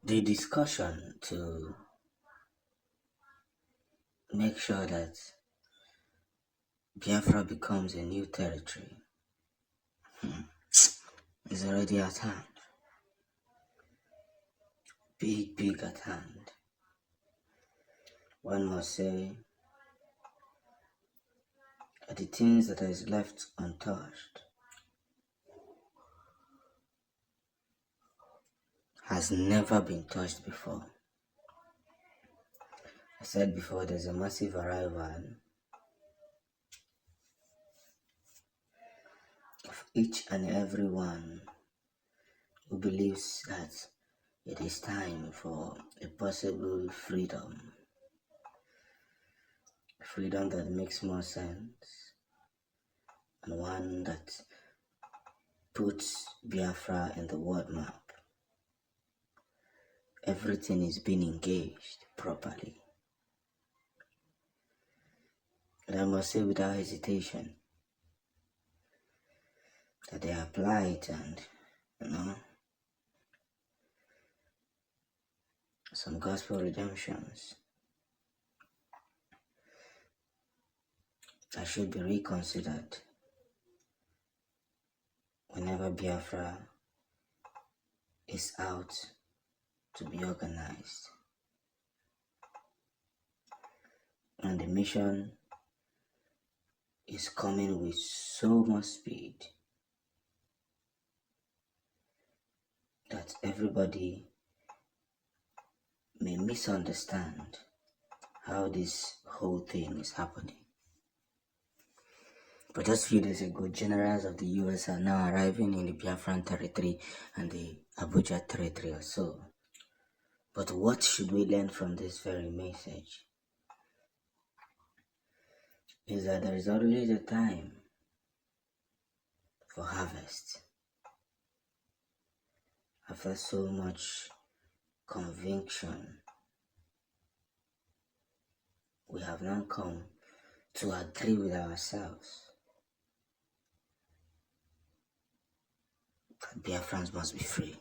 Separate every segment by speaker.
Speaker 1: The discussion to make sure that Biafra becomes a new territory is already at hand. Big at hand. One must say that the things that is left untouched has never been touched before. I said before, there's a massive arrival of each and every one who believes that it is time for a possible freedom that makes more sense, and one that puts Biafra in the world map. Everything is being engaged properly. And I must say without hesitation that they apply it, and some gospel redemptions that should be reconsidered whenever Biafra is out to be organized. And the mission is coming with so much speed that everybody may misunderstand how this whole thing is happening. But just a few days ago, generals of the US are now arriving in the Biafran territory and the Abûja territory or so. But what should we learn from this very message? Is that there is always a time for harvest. After so much conviction, we have now come to agree with ourselves that Biafrans must be free.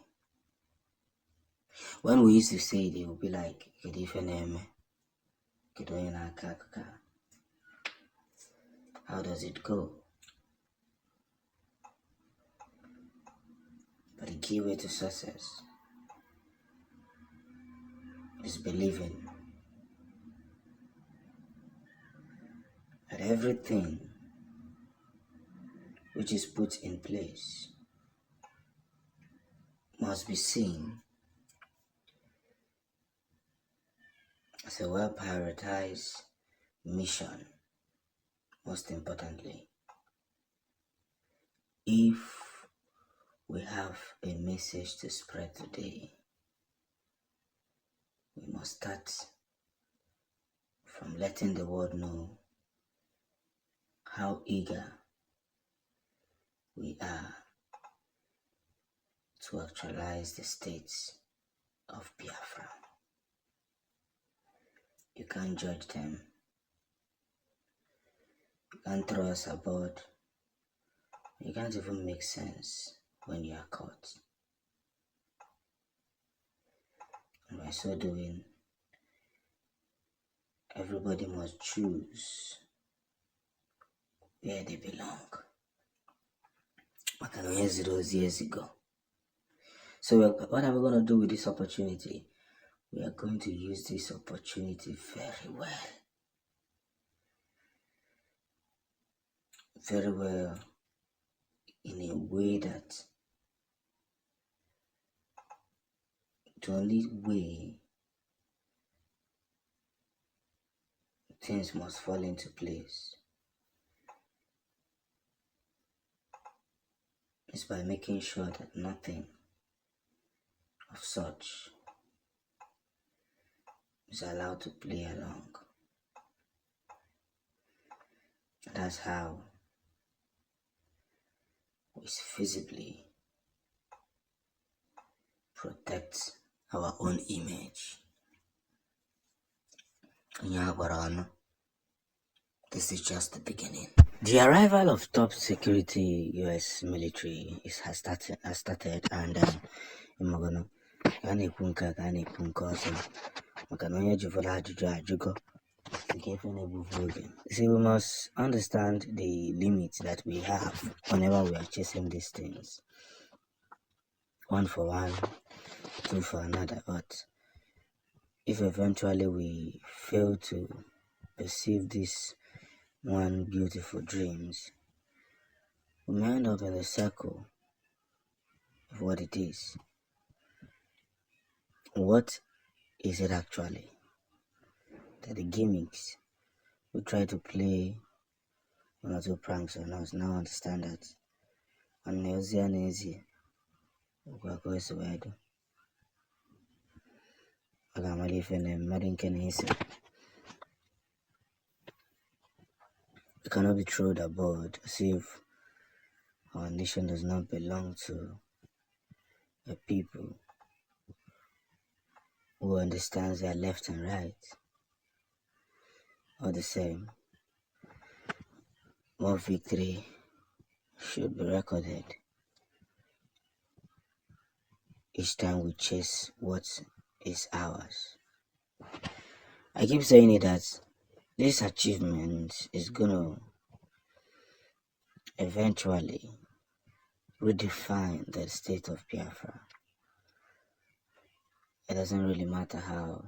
Speaker 1: When we used to say it, they would be like, how does it go? But the key way to success is believing that everything which is put in place must be seen as a well-prioritized mission. Most importantly, if we have a message to spread today, we must start from letting the world know how eager we are to actualize the states of Biafra. You can't judge them. You can't throw us aboard. You can't even make sense when you are caught. And by so doing, everybody must choose where they belong. Years ago. So what are we going to do with this opportunity? We are going to use this opportunity very well. Very well, in a way that the only way things must fall into place is by making sure that nothing of such is allowed to play along. That's how we visibly protect our own image. This is just the beginning. The arrival of top security US military has started, and ka a na-ekwu nke a ka a na-ekwu nke ọzọ maka na onye jụfọrọ ajụjụ ajụgo nke ife na-egbufu oge. See, we must understand the limits that we have whenever we are chasing these things. One for one, two for another. But if eventually we fail to perceive these one beautiful dreams, we may end up in a circle of what it is. What is it actually? That the gimmicks we try to play one or two pranks on us now understand that on easy and easy we cannot be thrown aboard as if our nation does not belong to a people who understands their left and right. All the same, more victory should be recorded each time we chase what is ours. I keep saying it that this achievement is gonna eventually redefine the state of Biafra. It doesn't really matter how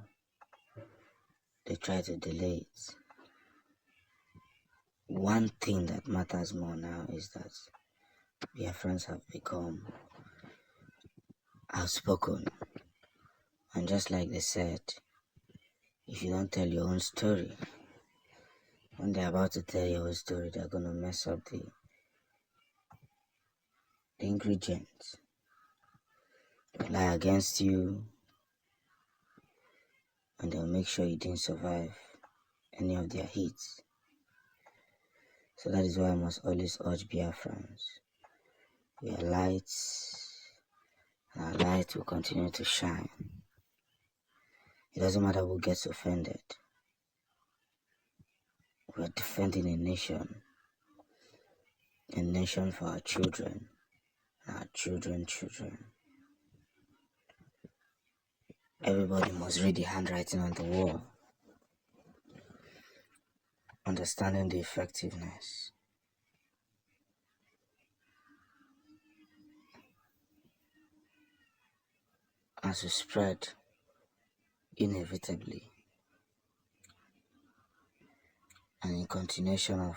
Speaker 1: they try to delay it. One thing that matters more now is that Biafrans have become outspoken. And just like they said, if you don't tell your own story, when they're about to tell your own story, they're going to mess up the ingredients. They'll lie against you, and they'll make sure you didn't survive any of their hits. So that is why I must always urge Biafrans. We are lights, and our light will continue to shine. It doesn't matter who gets offended. We are defending a nation for our children, and our children's children. Everybody must read the handwriting on the wall, understanding the effectiveness. As we spread inevitably and in continuation of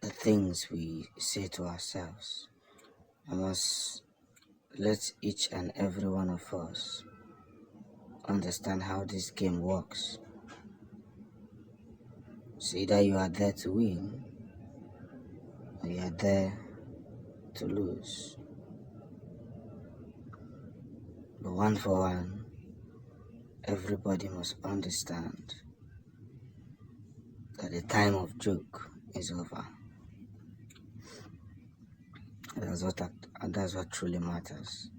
Speaker 1: the things we say to ourselves, I must let each and every one of us understand how this game works. So either you are there to win or you are there to lose. But one for one, everybody must understand that the time of joke is over. That's what truly matters.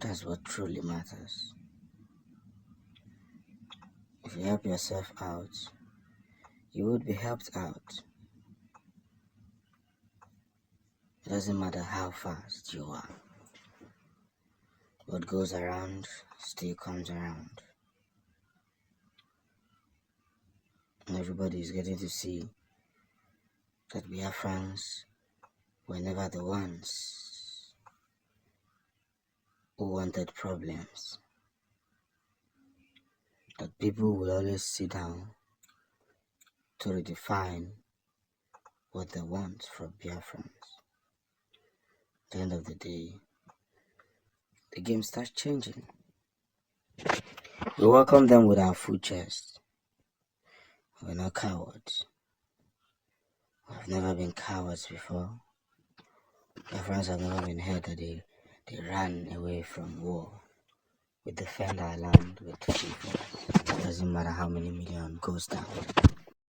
Speaker 1: That's what truly matters. If you help yourself out, you would be helped out. It doesn't matter how fast you are. What goes around still comes around. And everybody is getting to see that Biafrans were never the ones who wanted problems. That people will always sit down to redefine what they want from Biafrans. At the end of the day, the game starts changing. We welcome them with our full chest. We're not cowards. We've never been cowards before. Biafrans have never been heard that they ran away from war. We defend our land with people. It doesn't matter how many million goes down.